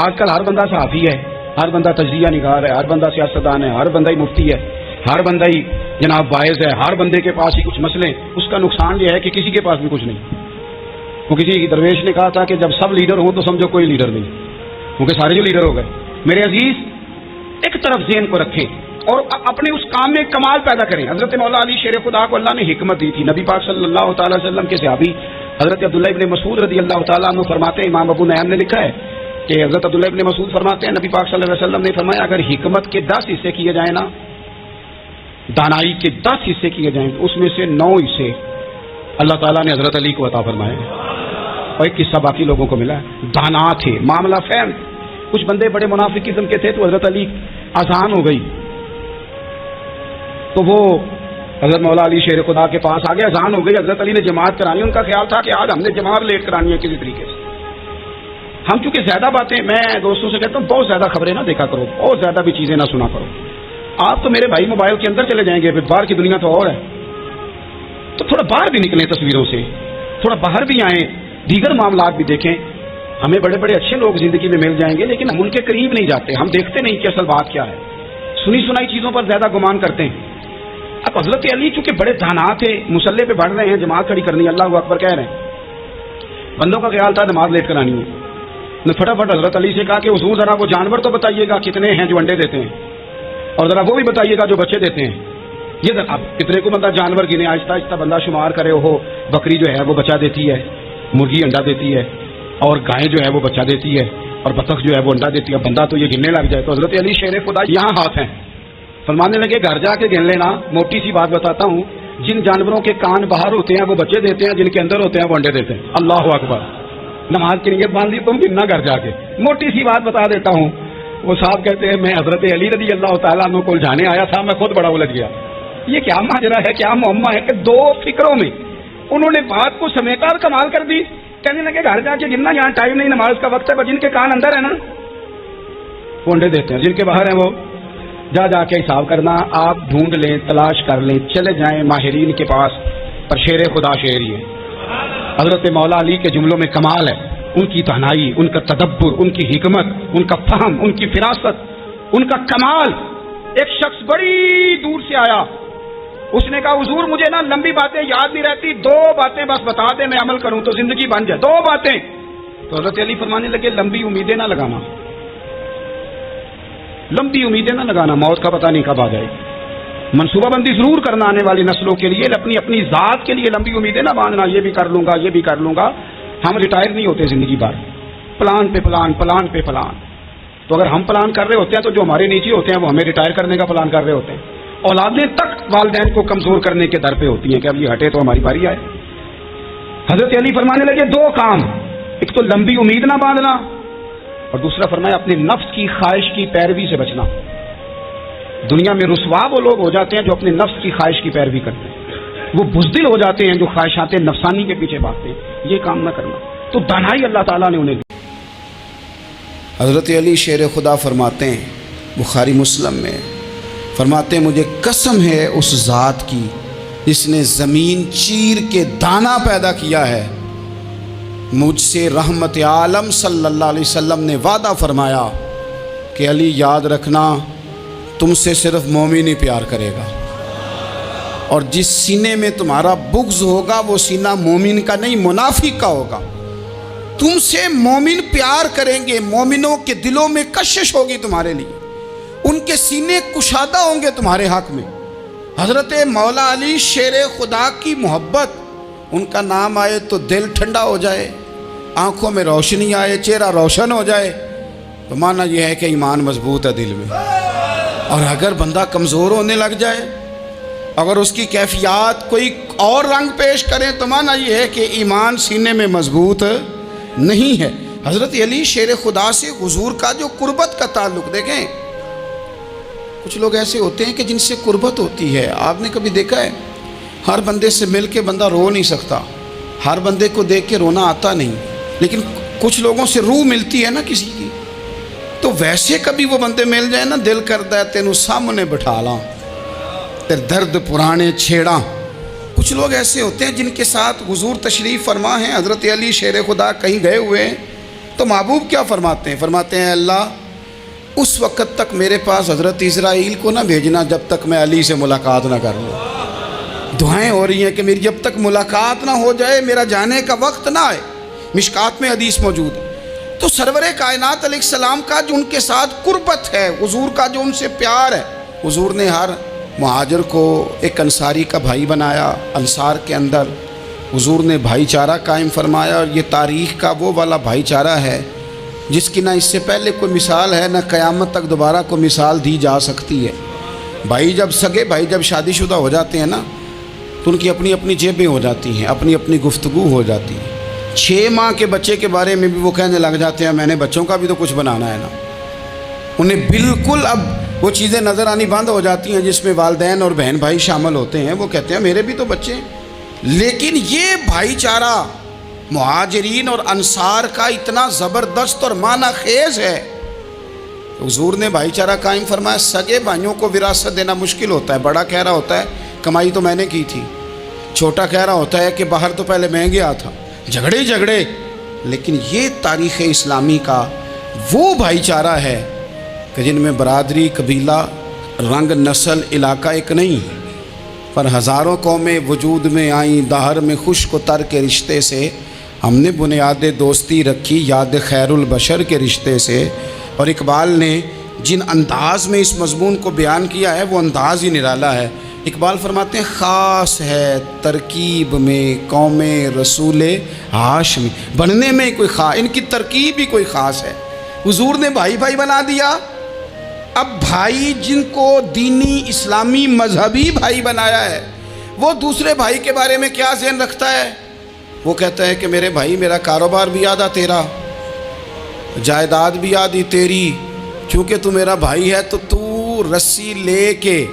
آج کل ہر بندہ صحافی ہے، ہر بندہ تجزیہ نگار ہے، ہر بندہ سیاستدان ہے، ہر بندہ ہی مفتی ہے، ہر بندہ ہی جناب واعظ ہے، ہر بندے کے پاس ہی کچھ مسئلے. اس کا نقصان یہ ہے کہ کسی کے پاس بھی کچھ نہیں. وہ کسی درویش نے کہا تھا کہ جب سب لیڈر ہوں تو سمجھو کوئی لیڈر نہیں، کیونکہ سارے جو لیڈر ہو گئے. میرے عزیز ایک طرف ذہن کو رکھیں اور اپنے اس کام میں کمال پیدا کریں. حضرت مولا علی شیر خدا کو اللہ نے حکمت دی تھی. نبی پاک صلی اللہ تعالی وسلم کے صحابی حضرت عبداللہ ابن مسعود رضی اللہ تعالیٰ عنہ فرماتے ہیں، امام ابو نعیم نے لکھا ہے کہ حضرت عبداللہ ابن مسعود فرماتے ہیں نبی پاک صلی اللہ علیہ وسلم نے فرمایا اگر حکمت کے 10 حصے کیے جائیں نا، دانائی کے 10 حصے کیے جائیں تو اس میں سے 9 حصے اللہ تعالیٰ نے حضرت علی کو عطا فرمائے اور ایک حصہ باقی لوگوں کو ملا. دانا تھے، معاملہ فہم. کچھ بندے بڑے منافق قسم کے تھے تو حضرت علی آسان ہو گئی تو وہ حضرت مولا علی شیر خدا کے پاس آگے اذان ہو گئی. حضرت علی نے جماعت کرانی، ان کا خیال تھا کہ آج ہم نے جماعت لیٹ کرانی ہے کسی طریقے سے. ہم چونکہ زیادہ باتیں، میں دوستوں سے کہتا ہوں بہت زیادہ خبریں نہ دیکھا کرو، بہت زیادہ بھی چیزیں نہ سنا کرو. آپ تو میرے بھائی موبائل کے اندر چلے جائیں گے، پھر باہر کی دنیا تو اور ہے. تو تھوڑا باہر بھی نکلیں تصویروں سے، تھوڑا باہر بھی آئیں، دیگر معاملات بھی دیکھیں. ہمیں بڑے بڑے اچھے لوگ زندگی میں مل جائیں گے لیکن ہم ان کے قریب نہیں جاتے. ہم دیکھتے نہیں کہ اصل بات کیا ہے، سنی سنائی چیزوں پر زیادہ گمان کرتے ہیں. اب حضرت علی چونکہ بڑے دانا تھے، مسلح پہ بڑھ رہے ہیں، جماعت کھڑی کرنی، اللہ اکبر کہہ رہے ہیں. بندوں کا خیال تھا نماز لیٹ کرانی ہے. نے فٹافٹ حضرت علی سے کہا کہ حضور ذرا وہ جانور تو بتائیے گا کتنے ہیں جو انڈے دیتے ہیں، اور ذرا وہ بھی بتائیے گا جو بچے دیتے ہیں. یہ اب کتنے کو بندہ جانور گنے، آہستہ آہستہ بندہ شمار کرے. ہو بکری جو ہے وہ بچہ دیتی ہے، مرغی انڈا دیتی ہے، اور گائے جو ہے وہ بچہ دیتی ہے، اور بطخ جو ہے وہ انڈا دیتی ہے. بندہ تو یہ گننے لگ جائے. تو حضرت علی شیر خدا یہاں ہاتھ ہیں، فرمانے لگے گھر جا کے گن لینا. موٹی سی بات بتاتا ہوں، جن جانوروں کے کان باہر ہوتے ہیں وہ بچے دیتے ہیں، جن کے اندر ہوتے ہیں وہ انڈے دیتے ہیں. اللہ اکبر. نماز کی نیت باندھ لی تم گننا گھر جا کے. موٹی سی بات بتا دیتا ہوں. وہ صاحب کہتے ہیں میں حضرت علی رضی اللہ تعالیٰ عنہ کو جانے آیا تھا، میں خود بڑا الجھ گیا. یہ کیا ماجرا ہے، کیا معمہ ہے کہ 2 فکروں میں انہوں نے بات کو سمیٹا اور کمال کر دی. کہنے لگے گھر جا کے گننا، یہاں ٹائم نہیں، نماز کا وقت ہے. جن کے کان اندر ہے نا وہ انڈے دیتے ہیں، جن کے باہر ہیں وہ جا جا کے حساب کرنا. آپ ڈھونڈ لیں، تلاش کر لیں، چلے جائیں ماہرین کے پاس. پر شیر خدا شعر ہی ہے. حضرت مولا علی کے جملوں میں کمال ہے، ان کی تنہائی، ان کا تدبر، ان کی حکمت، ان کا فہم، ان کی فراست، ان کا کمال. ایک شخص بڑی دور سے آیا، اس نے کہا حضور مجھے نا لمبی باتیں یاد نہیں رہتی، 2 باتیں بس بتا دیں میں عمل کروں تو زندگی بن جائے. 2 باتیں. تو حضرت علی فرمانے لگے لمبی امیدیں نہ لگانا، لمبی امیدیں نہ لگانا، موت کا پتہ نہیں کب آ جائے. منصوبہ بندی ضرور کرنا آنے والی نسلوں کے لیے، اپنی ذات کے لیے لمبی امیدیں نہ باندھنا، یہ بھی کر لوں گا، یہ بھی کر لوں گا. ہم ریٹائر نہیں ہوتے زندگی بھر، پلان پہ پلان، پلان پہ پلان. تو اگر ہم پلان کر رہے ہوتے ہیں تو جو ہمارے نیچے ہوتے ہیں وہ ہمیں ریٹائر کرنے کا پلان کر رہے ہوتے ہیں. اولادیں تک والدین کو کمزور کرنے کے در پہ ہوتی ہیں کہ اب یہ ہٹے تو ہماری باری آئے. حضرت علی فرمانے لگے 2 کام، ایک تو لمبی امید نہ باندھنا، اور دوسرا فرمایا اپنے نفس کی خواہش کی پیروی سے بچنا. دنیا میں رسوا وہ لوگ ہو جاتے ہیں جو اپنے نفس کی خواہش کی پیروی کرتے ہیں، وہ بزدل ہو جاتے ہیں جو خواہشات نفسانی کے پیچھے بھاگتے ہیں. یہ کام نہ کرنا. تو دانائی اللہ تعالیٰ نے انہیں دی. حضرت علی شیر خدا فرماتے ہیں بخاری مسلم میں، فرماتے ہیں مجھے قسم ہے اس ذات کی جس نے زمین چیر کے دانا پیدا کیا ہے، مجھ سے رحمت عالم صلی اللہ علیہ وسلم نے وعدہ فرمایا کہ علی یاد رکھنا تم سے صرف مومن ہی پیار کرے گا، اور جس سینے میں تمہارا بغض ہوگا وہ سینہ مومن کا نہیں منافق کا ہوگا. تم سے مومن پیار کریں گے، مومنوں کے دلوں میں کشش ہوگی تمہارے لیے، ان کے سینے کشادہ ہوں گے تمہارے حق میں. حضرت مولا علی شیر خدا کی محبت، ان کا نام آئے تو دل ٹھنڈا ہو جائے، آنکھوں میں روشنی آئے، چہرہ روشن ہو جائے، تو مانا یہ ہے کہ ایمان مضبوط ہے دل میں. اور اگر بندہ کمزور ہونے لگ جائے، اگر اس کی کیفیات کوئی اور رنگ پیش کریں، تو مانا یہ ہے کہ ایمان سینے میں مضبوط نہیں ہے. حضرت علی شیر خدا سے حضور کا جو قربت کا تعلق دیکھیں. کچھ لوگ ایسے ہوتے ہیں کہ جن سے قربت ہوتی ہے، آپ نے کبھی دیکھا ہے ہر بندے سے مل کے بندہ رو نہیں سکتا، ہر بندے کو دیکھ کے رونا آتا نہیں، لیکن کچھ لوگوں سے روح ملتی ہے نا کسی کی، تو ویسے کبھی وہ بندے مل جائیں نا دل کرتا ہے تینوں سامنے بٹھا لاں تے درد پرانے چھیڑاں۔ کچھ لوگ ایسے ہوتے ہیں جن کے ساتھ حضور تشریف فرما ہیں، حضرت علی شیر خدا کہیں گئے ہوئے ہیں تو محبوب کیا فرماتے ہیں؟ فرماتے ہیں اللہ اس وقت تک میرے پاس حضرت اسرائیل کو نہ بھیجنا جب تک میں علی سے ملاقات نہ کر لوں۔ دعائیں ہو رہی ہیں کہ میری جب تک ملاقات نہ ہو جائے میرا جانے کا وقت نہ آئے۔ مشکات میں حدیث موجود ہے۔ تو سرور کائنات علیہ السلام کا جو ان کے ساتھ قربت ہے، حضور کا جو ان سے پیار ہے، حضور نے ہر مہاجر کو ایک انصاری کا بھائی بنایا۔ انصار کے اندر حضور نے بھائی چارہ قائم فرمایا، اور یہ تاریخ کا وہ والا بھائی چارہ ہے جس کی نہ اس سے پہلے کوئی مثال ہے، نہ قیامت تک دوبارہ کوئی مثال دی جا سکتی ہے۔ بھائی جب سگے بھائی جب شادی شدہ ہو جاتے ہیں نا تو ان کی اپنی اپنی جیبیں ہو جاتی ہیں، اپنی اپنی گفتگو ہو جاتی ہے۔ 6 ماہ کے بچے کے بارے میں بھی وہ کہنے لگ جاتے ہیں میں نے بچوں کا بھی تو کچھ بنانا ہے نا۔ انہیں بالکل اب وہ چیزیں نظر آنی بند ہو جاتی ہیں جس میں والدین اور بہن بھائی شامل ہوتے ہیں۔ وہ کہتے ہیں میرے بھی تو بچے ہیں۔ لیکن یہ بھائی چارہ مہاجرین اور انصار کا اتنا زبردست اور معنی خیز ہے، حضور نے بھائی چارہ قائم فرمایا۔ سگے بھائیوں کو وراثت دینا مشکل ہوتا ہے۔ بڑا کہہ رہا ہوتا ہے کمائی تو میں نے کی تھی، چھوٹا کہہ رہا ہوتا ہے کہ باہر تو پہلے میں گیا تھا، جھگڑے جھگڑے۔ لیکن یہ تاریخ اسلامی کا وہ بھائی چارہ ہے کہ جن میں برادری، قبیلہ، رنگ، نسل، علاقہ ایک نہیں، پر ہزاروں قومیں وجود میں آئیں۔ دہر میں خشک و تر کے رشتے سے ہم نے بنیاد دوستی رکھی، یاد خیر البشر کے رشتے سے۔ اور اقبال نے جن انداز میں اس مضمون کو بیان کیا ہے وہ انداز ہی نرالا ہے۔ اقبال فرماتے ہیں خاص ہے ترکیب میں قوم رسول ہاشمی، بننے میں کوئی خاص، ان کی ترکیب ہی کوئی خاص ہے۔ حضور نے بھائی بھائی بنا دیا۔ اب بھائی جن کو دینی اسلامی مذہبی بھائی بنایا ہے وہ دوسرے بھائی کے بارے میں کیا ذہن رکھتا ہے؟ وہ کہتا ہے کہ میرے بھائی میرا کاروبار بھی آدھا تیرا، جائیداد بھی آدھی تیری، کیونکہ تو میرا بھائی ہے تو تو رسی لے کے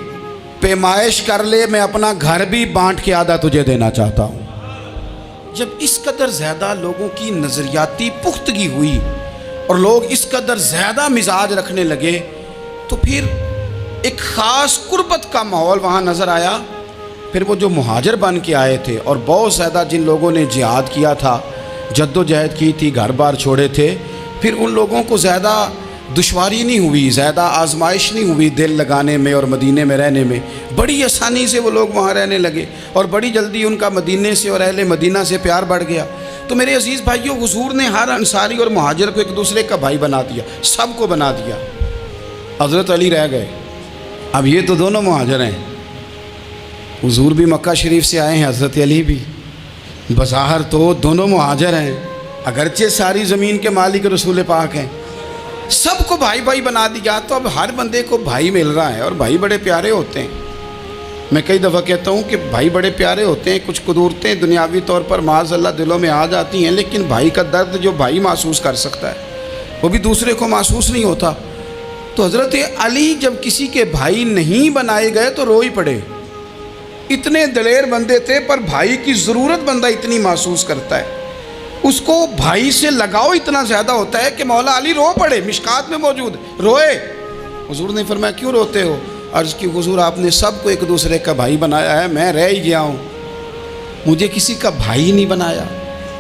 پیمائش کر لے، میں اپنا گھر بھی بانٹ کے آدھا تجھے دینا چاہتا ہوں۔ جب اس قدر زیادہ لوگوں کی نظریاتی پختگی ہوئی اور لوگ اس قدر زیادہ مزاج رکھنے لگے تو پھر ایک خاص قربت کا ماحول وہاں نظر آیا۔ پھر وہ جو مہاجر بن کے آئے تھے اور بہت زیادہ جن لوگوں نے جہاد کیا تھا، جد و جہد کی تھی، گھر بار چھوڑے تھے، پھر ان لوگوں کو زیادہ دشواری نہیں ہوئی، زیادہ آزمائش نہیں ہوئی دل لگانے میں اور مدینے میں رہنے میں۔ بڑی آسانی سے وہ لوگ وہاں رہنے لگے اور بڑی جلدی ان کا مدینے سے اور اہل مدینہ سے پیار بڑھ گیا۔ تو میرے عزیز بھائیوں، حضور نے ہر انصاری اور مہاجر کو ایک دوسرے کا بھائی بنا دیا، سب کو بنا دیا۔ حضرت علی رہ گئے۔ اب یہ تو دونوں مہاجر ہیں، حضور بھی مکہ شریف سے آئے ہیں، حضرت علی بھی، بظاہر تو دونوں مہاجر ہیں، اگرچہ ساری زمین کے مالک رسول پاک ہیں۔ سب کو بھائی بھائی بنا دیا، تو اب ہر بندے کو بھائی مل رہا ہے، اور بھائی بڑے پیارے ہوتے ہیں۔ میں کئی دفعہ کہتا ہوں کہ بھائی بڑے پیارے ہوتے ہیں، کچھ قدورتیں دنیاوی طور پر معاذ اللہ دلوں میں آ جاتی ہیں، لیکن بھائی کا درد جو بھائی محسوس کر سکتا ہے وہ بھی دوسرے کو محسوس نہیں ہوتا۔ تو حضرت علی جب کسی کے بھائی نہیں بنائے گئے تو رو ہی پڑے۔ اتنے دلیر بندے تھے، پر بھائی کی ضرورت بندہ اتنی محسوس کرتا ہے، اس کو بھائی سے لگاؤ اتنا زیادہ ہوتا ہے کہ مولا علی رو پڑے، مشکات میں موجود، روئے۔ حضور نے فرمایا کیوں روتے ہو؟ عرض کی حضور آپ نے سب کو ایک دوسرے کا بھائی بنایا ہے، میں رہ ہی گیا ہوں، مجھے کسی کا بھائی نہیں بنایا۔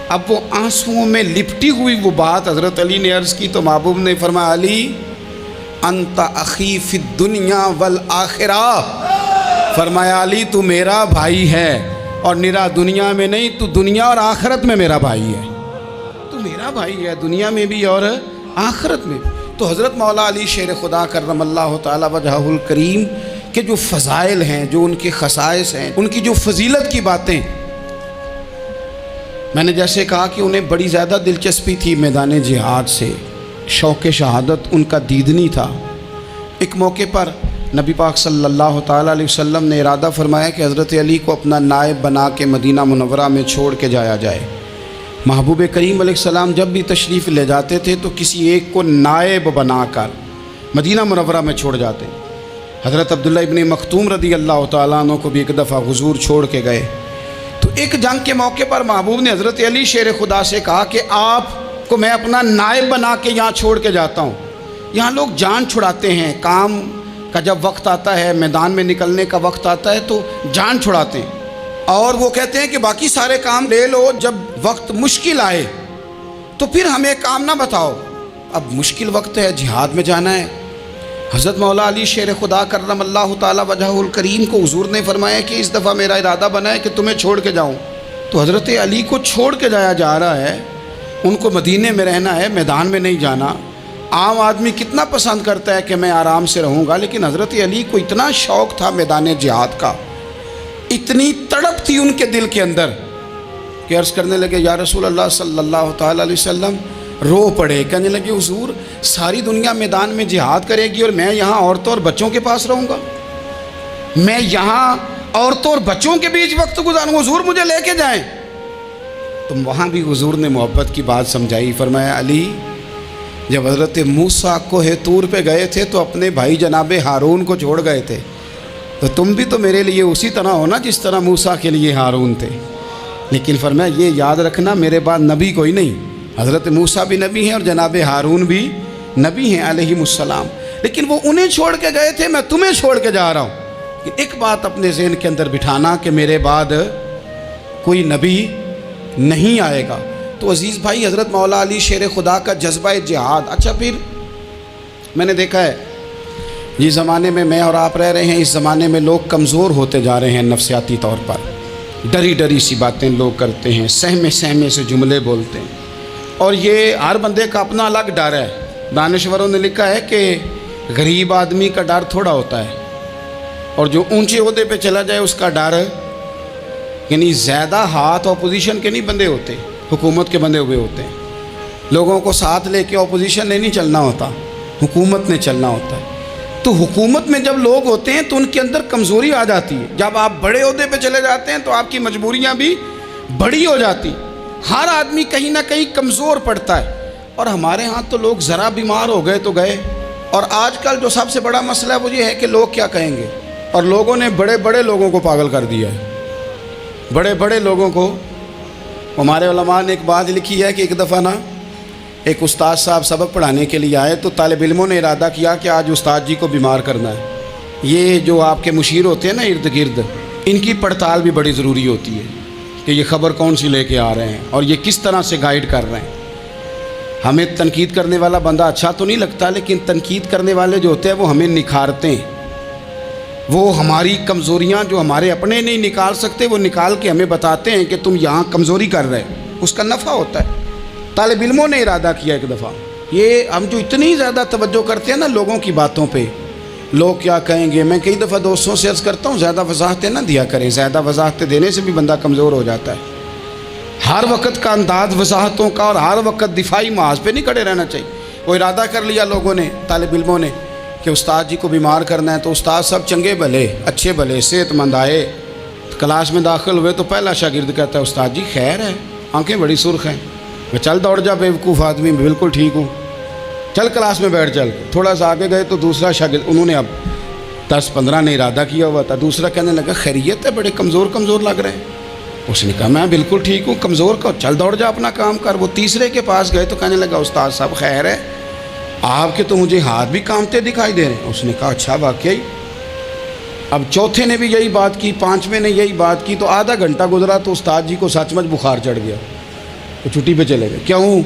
اب وہ آنسوؤں میں لپٹی ہوئی وہ بات حضرت علی نے عرض کی تو محبوب نے فرمایا علی انت اخی فی الدنیا والآخرہ، فرمایا علی تو میرا بھائی ہے، اور نرا دنیا میں نہیں، تو دنیا اور آخرت میں میرا بھائی ہے، تو میرا بھائی ہے دنیا میں بھی اور آخرت میں۔ تو حضرت مولا علی شیر خدا کرم اللہ تعالی وجہہ الکریم کے جو فضائل ہیں، جو ان کے خصائص ہیں، ان کی جو فضیلت کی باتیں، میں نے جیسے کہا کہ انہیں بڑی زیادہ دلچسپی تھی میدان جہاد سے، شوق شہادت ان کا دیدنی تھا۔ ایک موقع پر نبی پاک صلی اللہ تعالیٰ علیہ وسلم نے ارادہ فرمایا کہ حضرت علی کو اپنا نائب بنا کے مدینہ منورہ میں چھوڑ کے جایا جائے۔ محبوب کریم علیہ السلام جب بھی تشریف لے جاتے تھے تو کسی ایک کو نائب بنا کر مدینہ منورہ میں چھوڑ جاتے۔ حضرت عبداللہ ابن مختوم رضی اللہ تعالیٰ عنہ کو بھی ایک دفعہ حضور چھوڑ کے گئے، تو ایک جنگ کے موقع پر محبوب نے حضرت علی شیر خدا سے کہا کہ آپ کو میں اپنا نائب بنا کے یہاں چھوڑ کے جاتا ہوں۔ یہاں لوگ جان چھڑاتے ہیں، کام کا جب وقت آتا ہے، میدان میں نکلنے کا وقت آتا ہے تو جان چھڑاتے ہیں، اور وہ کہتے ہیں کہ باقی سارے کام لے لو، جب وقت مشکل آئے تو پھر ہمیں کام نہ بتاؤ۔ اب مشکل وقت ہے، جہاد میں جانا ہے۔ حضرت مولا علی شیر خدا کرم اللہ تعالی وجہہ الکریم کو حضور نے فرمایا کہ اس دفعہ میرا ارادہ بنا ہے کہ تمہیں چھوڑ کے جاؤں۔ تو حضرت علی کو چھوڑ کے جایا جا رہا ہے، ان کو مدینے میں رہنا ہے، میدان میں نہیں جانا۔ عام آدمی کتنا پسند کرتا ہے کہ میں آرام سے رہوں گا، لیکن حضرت علی کو اتنا شوق تھا میدان جہاد کا، اتنی تڑپ تھی ان کے دل کے اندر کہ عرض کرنے لگے یا رسول اللہ صلی اللہ تعالی علیہ وسلم، رو پڑے، کہنے لگے حضور ساری دنیا میدان میں جہاد کرے گی اور میں یہاں عورتوں اور بچوں کے پاس رہوں گا، میں یہاں عورتوں اور بچوں کے بیچ وقت گزاروں، حضور مجھے لے کے جائیں۔ تو وہاں بھی حضور نے محبت کی بات سمجھائی، فرمایا علی جب حضرت موسیٰ کوہ طور پہ گئے تھے تو اپنے بھائی جناب ہارون کو چھوڑ گئے تھے، تو تم بھی تو میرے لیے اسی طرح ہو نا جس طرح موسیٰ کے لیے ہارون تھے۔ لیکن فرمایا یہ یاد رکھنا میرے بعد نبی کوئی نہیں، حضرت موسیٰ بھی نبی ہیں اور جناب ہارون بھی نبی ہیں علیہم السلام، لیکن وہ انہیں چھوڑ کے گئے تھے، میں تمہیں چھوڑ کے جا رہا ہوں۔ ایک بات اپنے ذہن کے اندر بٹھانا کہ میرے بعد کوئی نبی نہیں آئے گا۔ تو عزیز بھائی، حضرت مولا علی شیر خدا کا جذبہ جہاد۔ اچھا پھر میں نے دیکھا ہے جس زمانے میں میں اور آپ رہ رہے ہیں، اس زمانے میں لوگ کمزور ہوتے جا رہے ہیں نفسیاتی طور پر، ڈری ڈری سی باتیں لوگ کرتے ہیں، سہمے سہمے سے جملے بولتے ہیں، اور یہ ہر بندے کا اپنا الگ ڈر ہے۔ دانشوروں نے لکھا ہے کہ غریب آدمی کا ڈر تھوڑا ہوتا ہے، اور جو اونچے عہدے پہ چلا جائے اس کا ڈر، یعنی زیادہ ہاتھ اپوزیشن کے نہیں بندے ہوتے، حکومت کے بندے ہوئے ہوتے ہیں۔ لوگوں کو ساتھ لے کے اپوزیشن نے نہیں چلنا ہوتا، حکومت نے چلنا ہوتا ہے۔ تو حکومت میں جب لوگ ہوتے ہیں تو ان کے اندر کمزوری آ جاتی ہے، جب آپ بڑے عہدے پہ چلے جاتے ہیں تو آپ کی مجبوریاں بھی بڑی ہو جاتی، ہر آدمی کہیں نہ کہیں کمزور پڑتا ہے۔ اور ہمارے ہاں تو لوگ ذرا بیمار ہو گئے تو گئے، اور آج کل جو سب سے بڑا مسئلہ ہے وہ یہ ہے کہ لوگ کیا کہیں گے، اور لوگوں نے بڑے بڑے لوگوں کو پاگل کر دیا ہے، بڑے بڑے لوگوں کو۔ ہمارے علماء نے ایک بات لکھی ہے کہ ایک دفعہ نا ایک استاد صاحب سبق پڑھانے کے لیے آئے تو طالب علموں نے ارادہ کیا کہ آج استاد جی کو بیمار کرنا ہے۔ یہ جو آپ کے مشیر ہوتے ہیں نا ارد گرد، ان کی پڑتال بھی بڑی ضروری ہوتی ہے کہ یہ خبر کون سی لے کے آ رہے ہیں اور یہ کس طرح سے گائیڈ کر رہے ہیں۔ ہمیں تنقید کرنے والا بندہ اچھا تو نہیں لگتا، لیکن تنقید کرنے والے جو ہوتے ہیں وہ ہمیں نکھارتے ہیں، وہ ہماری کمزوریاں جو ہمارے اپنے نہیں نکال سکتے وہ نکال کے ہمیں بتاتے ہیں کہ تم یہاں کمزوری کر رہے، اس کا نفع ہوتا ہے۔ طالب علموں نے ارادہ کیا ایک دفعہ، یہ ہم جو اتنی زیادہ توجہ کرتے ہیں نا لوگوں کی باتوں پہ، لوگ کیا کہیں گے، میں کئی دفعہ دوستوں سے عرض کرتا ہوں زیادہ وضاحتیں نہ دیا کریں، زیادہ وضاحتیں دینے سے بھی بندہ کمزور ہو جاتا ہے۔ ہر وقت کا انداز وضاحتوں کا اور ہر وقت دفاعی محاذ پہ نہیں کھڑے رہنا چاہیے۔ وہ ارادہ کر لیا لوگوں نے، طالب علموں نے، کہ استاد جی کو بیمار کرنا ہے، تو استاد سب چنگے بھلے اچھے بھلے صحت مند آئے، کلاس میں داخل ہوئے تو پہلا شاگرد کہتا ہے استاد جی خیر ہے، آنکھیں بڑی سرخ ہیں۔ میں چل دوڑ جا بیوقوف آدمی، بالکل ٹھیک ہوں، چل کلاس میں بیٹھ۔ چل تھوڑا سا آگے گئے تو دوسرا شاگرد، انہوں نے اب 10-15 نے ارادہ کیا ہوا تھا، دوسرا کہنے لگا خیریت ہے، بڑے کمزور کمزور لگ رہے ہیں۔ اس نے کہا میں بالکل ٹھیک ہوں، کمزور کا چل دوڑ جا اپنا کام کر۔ وہ تیسرے کے پاس گئے تو کہنے لگا استاد صاحب خیر ہے، آپ کے تو مجھے ہاتھ بھی کامتے دکھائی دے رہے ہیں۔ اس نے کہا اچھا واقعی۔ اب چوتھے نے بھی یہی بات کی، پانچویں نے یہی بات کی، تو آدھا گھنٹہ گزرا تو استاد جی کو سچ مچ بخار چڑھ گیا، وہ چھٹی پہ چلے گئے۔ کیوں؟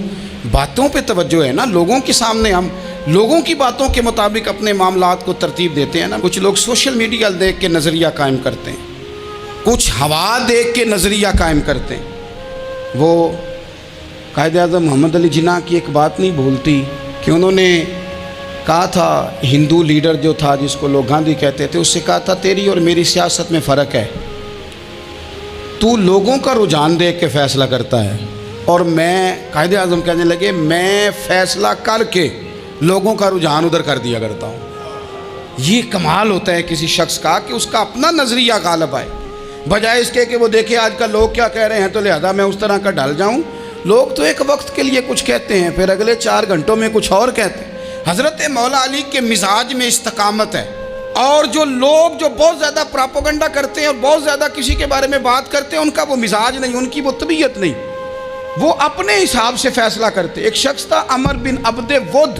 باتوں پہ توجہ ہے نا، لوگوں کے سامنے ہم لوگوں کی باتوں کے مطابق اپنے معاملات کو ترتیب دیتے ہیں نا۔ کچھ لوگ سوشل میڈیا دیکھ کے نظریہ قائم کرتے ہیں، کچھ ہوا دیکھ کے نظریہ قائم کرتے ہیں۔ وہ قائد اعظم محمد علی جناح کی ایک بات نہیں بھولتی کہ انہوں نے کہا تھا، ہندو لیڈر جو تھا جس کو لوگ گاندھی کہتے تھے، اس سے کہا تھا تیری اور میری سیاست میں فرق ہے، تو لوگوں کا رجحان دیکھ کے فیصلہ کرتا ہے، اور میں، قائد اعظم کہنے لگے، میں فیصلہ کر کے لوگوں کا رجحان ادھر کر دیا کرتا ہوں۔ یہ کمال ہوتا ہے کسی شخص کا کہ اس کا اپنا نظریہ غالب آئے، بجائے اس کے کہ وہ دیکھے آج کل لوگ کیا کہہ رہے ہیں تو لہذا میں اس طرح کا ڈھل جاؤں۔ لوگ تو ایک وقت کے لیے کچھ کہتے ہیں، پھر اگلے 4 گھنٹوں میں کچھ اور کہتے ہیں۔ حضرت مولا علی کے مزاج میں استقامت ہے، اور جو لوگ جو بہت زیادہ پراپوگنڈا کرتے ہیں اور بہت زیادہ کسی کے بارے میں بات کرتے ہیں، ان کا وہ مزاج نہیں، ان کی وہ طبیعت نہیں، وہ اپنے حساب سے فیصلہ کرتے۔ ایک شخص تھا عمر بن عبد ود،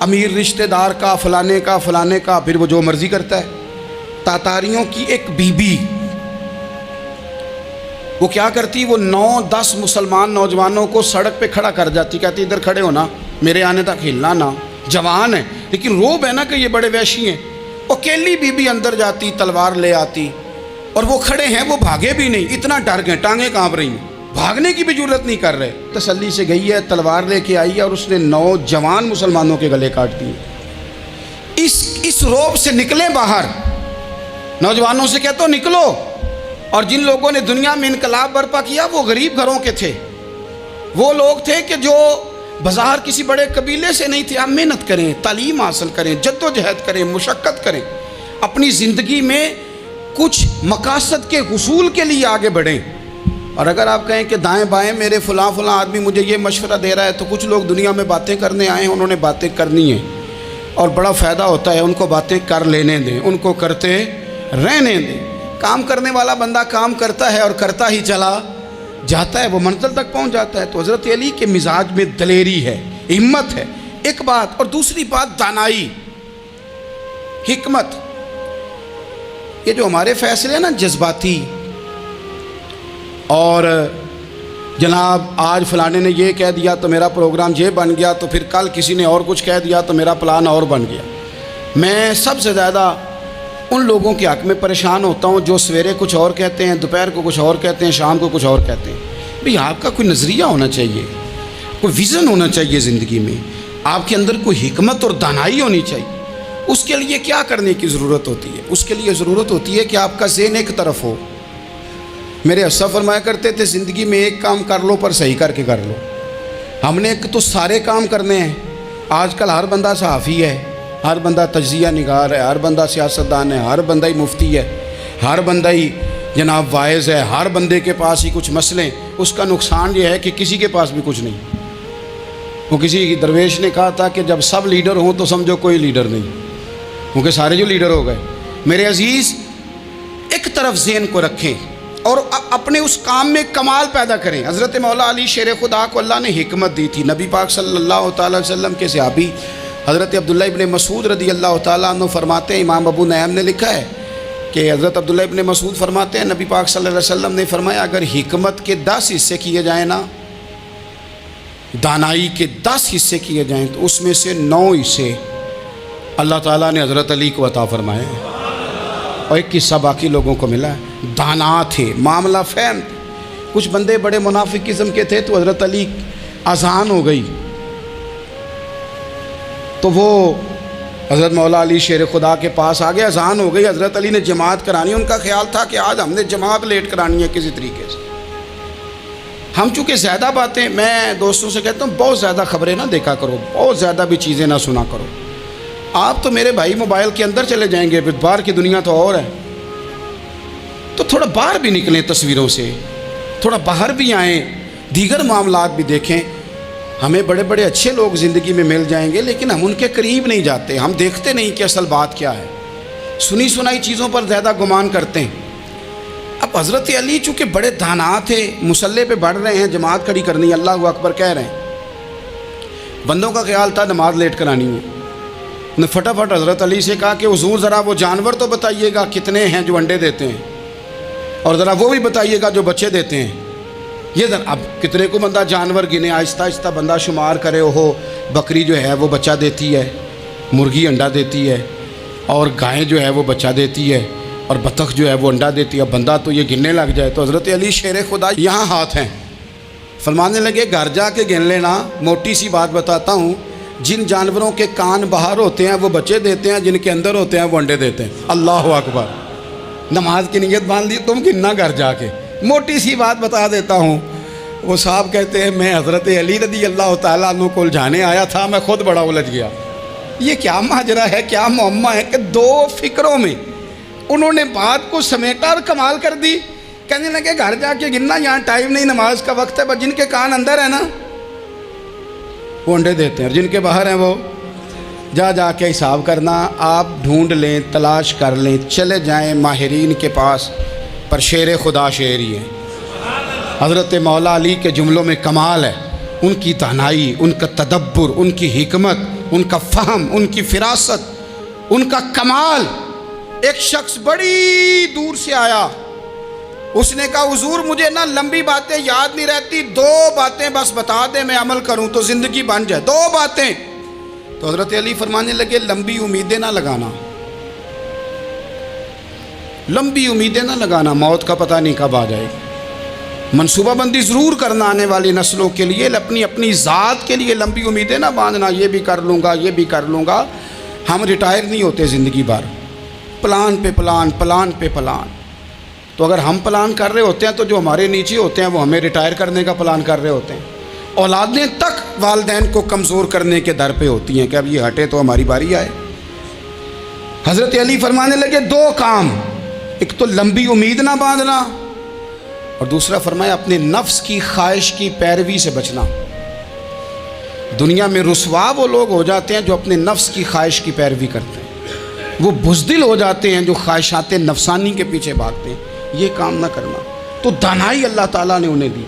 امیر رشتہ دار کا، فلانے کا فلانے کا، پھر وہ جو مرضی کرتا ہے۔ تاتاریوں کی ایک بی بی وہ کیا کرتی، وہ 9-10 مسلمان نوجوانوں کو سڑک پہ کھڑا کر جاتی، کہتی ادھر کھڑے ہونا، میرے آنے تک ہلنا نہ، جوان ہے لیکن روب ہے نا کہ یہ بڑے وحشی ہیں۔ اکیلی بی بی اندر جاتی، تلوار لے آتی، اور وہ کھڑے ہیں، وہ بھاگے بھی نہیں، اتنا ڈر گئے، ٹانگیں کانپ رہی ہیں، بھاگنے کی بھی جرت نہیں کر رہے۔ تسلی سے گئی ہے، تلوار لے کے آئی ہے، اور اس نے 9 جوان مسلمانوں کے گلے کاٹ دیے۔ اس روب سے نکلیں باہر، نوجوانوں سے کہتا ہوں نکلو۔ اور جن لوگوں نے دنیا میں انقلاب برپا کیا وہ غریب گھروں کے تھے، وہ لوگ تھے کہ جو بظاہر کسی بڑے قبیلے سے نہیں تھے۔ آپ محنت کریں، تعلیم حاصل کریں، جد و جہد کریں، مشقت کریں، اپنی زندگی میں کچھ مقاصد کے حصول کے لیے آگے بڑھیں۔ اور اگر آپ کہیں کہ دائیں بائیں میرے فلاں آدمی مجھے یہ مشورہ دے رہا ہے، تو کچھ لوگ دنیا میں باتیں کرنے آئے ہیں، انہوں نے باتیں کرنی ہیں اور بڑا فائدہ ہوتا ہے، ان کو باتیں کر لینے دیں، ان کو کرتے رہنے دیں۔ کام کرنے والا بندہ کام کرتا ہے اور کرتا ہی چلا جاتا ہے، وہ منزل تک پہنچ جاتا ہے۔ تو حضرت علی کے مزاج میں دلیری ہے، ہمت ہے، ایک بات، اور دوسری بات دانائی، حکمت۔ یہ جو ہمارے فیصلے ہیں نا جذباتی، اور جناب آج فلانے نے یہ کہہ دیا تو میرا پروگرام یہ بن گیا، تو پھر کل کسی نے اور کچھ کہہ دیا تو میرا پلان اور بن گیا۔ میں سب سے زیادہ ان لوگوں کے حق میں پریشان ہوتا ہوں جو سویرے کچھ اور کہتے ہیں، دوپہر کو کچھ اور کہتے ہیں، شام کو کچھ اور کہتے ہیں۔ بھئی آپ کا کوئی نظریہ ہونا چاہیے، کوئی ویژن ہونا چاہیے زندگی میں، آپ کے اندر کوئی حکمت اور دانائی ہونی چاہیے۔ اس کے لیے کیا کرنے کی ضرورت ہوتی ہے؟ اس کے لیے ضرورت ہوتی ہے کہ آپ کا ذہن ایک طرف ہو۔ میرے اسا فرمایا کرتے تھے زندگی میں ایک کام کر لو پر صحیح کر کے کر لو۔ ہم نے ایک تو سارے کام کرنے ہیں۔ آج کل ہر بندہ صحافی ہے، ہر بندہ تجزیہ نگار ہے، ہر بندہ سیاستدان ہے، ہر بندہ ہی مفتی ہے، ہر بندہ ہی جناب واعظ ہے، ہر بندے کے پاس ہی کچھ مسئلے۔ اس کا نقصان یہ ہے کہ کسی کے پاس بھی کچھ نہیں۔ وہ کسی درویش نے کہا تھا کہ جب سب لیڈر ہوں تو سمجھو کوئی لیڈر نہیں، کیونکہ سارے جو لیڈر ہو گئے۔ میرے عزیز، ایک طرف ذہن کو رکھیں اور اپنے اس کام میں کمال پیدا کریں۔ حضرت مولا علی شیر خدا کو اللہ نے حکمت دی تھی۔ نبی پاک صلی اللہ تعالی وسلم کے صحابی حضرت عبداللہ ابن مسعود رضی اللہ تعالیٰ عنہ فرماتے ہیں، امام ابو نعیم نے لکھا ہے کہ حضرت عبداللہ ابن مسعود فرماتے ہیں نبی پاک صلی اللہ علیہ وسلم نے فرمایا اگر حکمت کے 10 حصے کیے جائیں نا، دانائی کے 10 حصے کیے جائیں، تو اس میں سے 9 حصے اللہ تعالیٰ نے حضرت علی کو عطا فرمائے، اور ایک حصہ باقی لوگوں کو ملا ہے۔ دانا تھے، معاملہ فہم تھے۔ کچھ بندے بڑے منافق قسم کے تھے، تو حضرت علی اذان ہو گئی تو وہ حضرت مولا علی شیر خدا کے پاس آ گئے، اذان ہو گئی، حضرت علی نے جماعت کرانی، ان کا خیال تھا کہ آج ہم نے جماعت لیٹ کرانی ہے کسی طریقے سے۔ ہم چونکہ زیادہ باتیں، میں دوستوں سے کہتا ہوں بہت زیادہ خبریں نہ دیکھا کرو، بہت زیادہ بھی چیزیں نہ سنا کرو۔ آپ تو میرے بھائی موبائل کے اندر چلے جائیں گے، پھر باہر کی دنیا تو اور ہے، تو تھوڑا باہر بھی نکلیں تصویروں سے، تھوڑا باہر بھی آئیں، دیگر معاملات بھی دیکھیں۔ ہمیں بڑے بڑے اچھے لوگ زندگی میں مل جائیں گے، لیکن ہم ان کے قریب نہیں جاتے، ہم دیکھتے نہیں کہ اصل بات کیا ہے، سنی سنائی چیزوں پر زیادہ گمان کرتے ہیں۔ اب حضرت علی چونکہ بڑے دانا تھے، مصلے پہ بڑھ رہے ہیں، جماعت کھڑی کرنی، اللہ اکبر کہہ رہے ہیں، بندوں کا خیال تھا نماز لیٹ کرانی ہے، نے فٹافٹ حضرت علی سے کہا کہ حضور ذرا وہ جانور تو بتائیے گا کتنے ہیں جو انڈے دیتے ہیں، اور ذرا وہ بھی بتائیے گا جو بچے دیتے ہیں۔ یہ ذرا اب کتنے کو بندہ جانور گنے، آہستہ آہستہ بندہ شمار کرے، ہو بکری جو ہے وہ بچہ دیتی ہے، مرغی انڈا دیتی ہے، اور گائے جو ہے وہ بچہ دیتی ہے، اور بطخ جو ہے وہ انڈا دیتی ہے، بندہ تو یہ گننے لگ جائے۔ تو حضرت علی شیر خدا یہاں ہاتھ ہیں، فرمانے لگے گھر جا کے گن لینا، موٹی سی بات بتاتا ہوں، جن جانوروں کے کان باہر ہوتے ہیں وہ بچے دیتے ہیں، جن کے اندر ہوتے ہیں وہ انڈے دیتے ہیں۔ اللہ اکبر، نماز کی نیت باندھ لی، تم گننا گھر جا کے۔ موٹی سی بات بتا دیتا ہوں، وہ صاحب کہتے ہیں میں حضرت علی رضی اللہ تعالیٰ عنہ کو الجھانے آیا تھا، میں خود بڑا الجھ گیا۔ یہ کیا ماجرا ہے، کیا معمہ ہے کہ 2 فکروں میں انہوں نے بات کو سمیٹا اور کمال کر دی۔ کہنے لگے گھر جا کے گننا، یہاں ٹائم نہیں، نماز کا وقت ہے، بس جن کے کان اندر ہے نا وہ انڈے دیتے ہیں، اور جن کے باہر ہیں وہ جا کے حساب کرنا۔ آپ ڈھونڈ لیں، تلاش کر لیں، چلے جائیں ماہرین کے پاس، پر شیر خدا شعر ہی ہے۔ حضرت مولا علی کے جملوں میں کمال ہے، ان کی دانائی، ان کا تدبر، ان کی حکمت، ان کا فہم، ان کی فراست، ان کا کمال۔ ایک شخص بڑی دور سے آیا، اس نے کہا حضور مجھے نا لمبی باتیں یاد نہیں رہتی، 2 باتیں بس بتا دیں میں عمل کروں تو زندگی بن جائے، 2 باتیں۔ تو حضرت علی فرمانے لگے لمبی امیدیں نہ لگانا، لمبی امیدیں نہ لگانا، موت کا پتہ نہیں کب آ جائے گی۔ منصوبہ بندی ضرور کرنا آنے والی نسلوں کے لیے، اپنی ذات کے لیے لمبی امیدیں نہ باندھنا، یہ بھی کر لوں گا یہ بھی کر لوں گا۔ ہم ریٹائر نہیں ہوتے زندگی بھر، پلان پہ پلان، پلان پہ پلان۔ تو اگر ہم پلان کر رہے ہوتے ہیں تو جو ہمارے نیچے ہوتے ہیں وہ ہمیں ریٹائر کرنے کا پلان کر رہے ہوتے ہیں۔ اولادیں تک والدین کو کمزور کرنے کے در پہ ہوتی ہیں کہ اب یہ ہٹے تو ہماری باری آئے۔ حضرت علی فرمانے لگے 2 کام، ایک تو لمبی امید نہ باندھنا، اور دوسرا فرمایا اپنے نفس کی خواہش کی پیروی سے بچنا۔ دنیا میں رسوا وہ لوگ ہو جاتے ہیں جو اپنے نفس کی خواہش کی پیروی کرتے ہیں، وہ بزدل ہو جاتے ہیں جو خواہشات نفسانی کے پیچھے بھاگتے ہیں۔ یہ کام نہ کرنا، تو دانائی اللہ تعالیٰ نے انہیں دی۔